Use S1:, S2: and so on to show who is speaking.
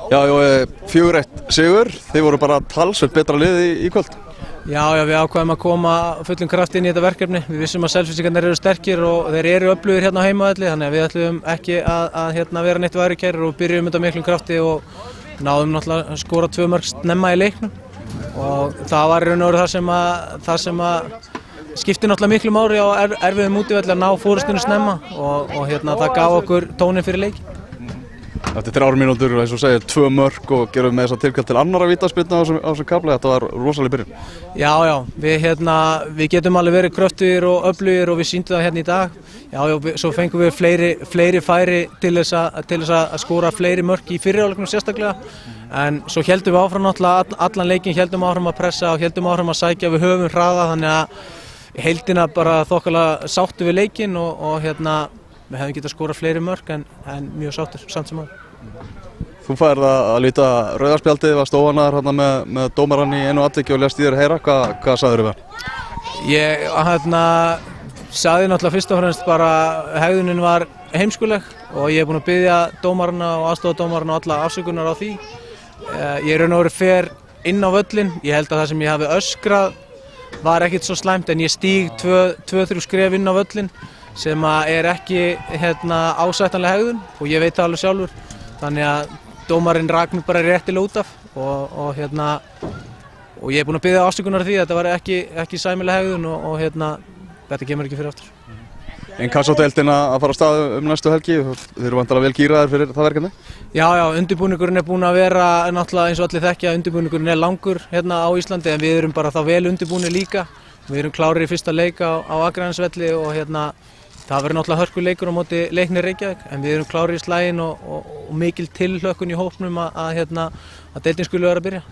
S1: Já, 4-1 sigur, þið voru bara talsvert betra liði í kvöld.
S2: Já, við ákvaðum að koma fullum kraft inn í þetta verkefni. Við vissum að Selfyssingarnir eru sterkir og þeir eru öflugir hérna á heimavelli, þannig að við ætlum ekki að vera neitt værukærir og byrjum þetta miklum krafti og náðum náttúrulega að skora 2 mörk snemma í leiknum. Og það var í raun og veru það sem skipti náttúrulega miklu máli á erfiðum útivelli að ná fórustunni snemma og það gaf okkur tóninn fyrir leikin.
S1: Eftir 3 mínútur, eins og segir, 2 mörk og gerum með þess að tilkall til annarra vítaspyrna á þessum kafla. Þetta var rosaleg byrjun.
S2: Já, við getum alveg verið kröftugir og öflugir og við sýndum það hérna í dag. Já, svo fengum við fleiri færi til þess að skora fleiri mörk í fyrri hálfleiknum sérstaklega. En svo héldum við áfram náttúrulega allan leikinn, héldum áfram að pressa og héldum áfram að sækja, við höfum hraða, þannig að heildina bara þokkalega sáttu við leikinn og við hefum getað skorað fleiri mörk en mjög sáttur samt sem áður.
S1: Þú færð að líta rauðarspjaldið, varst óánægður hérna með dómarann í einu atviki og lést í þér heyra. Hvað sagðirðu við hann?
S2: Ég sagði náttúrulega fyrst og fremst bara hegðunin var heimskuleg og ég er búinn að biðja dómarana og aðstofadómarana og alla afsökunar á því. Ég er raun og veru fer inn á völlinn. Ég held að það sem ég hafi öskrað var ekkert svo slæmt en ég stíg 2-3 skref inn á völlinn sem er ekki ásættanleg hegðun og ég veit það alveg sjálfur. Þannig að dómarinn rak mig bara réttilega út af og ég er búinn að biðja afsökunar á því að þetta var ekki sæmileg hegðun og þetta kemur ekki fyrir aftur.
S1: Inkasso-deildin að fara af stað næstu helgi, þið eru væntanlega vel gíraðir fyrir það verkefni?
S2: Já, undirbúningurinn er búinn að vera náttúrulega eins og allir þekkja, undirbúningurinn er langur hérna á Íslandi en við erum bara þá vel undirbúnir líka. Við erum klárir í fyrsta leik á Akranesvelli og það verður náttúrulega hörkuleikur á móti Leikni Reykjavík en við erum klárir í slaginn og mikil tilhlökkun í hópnum að deildin skuli vera að byrja.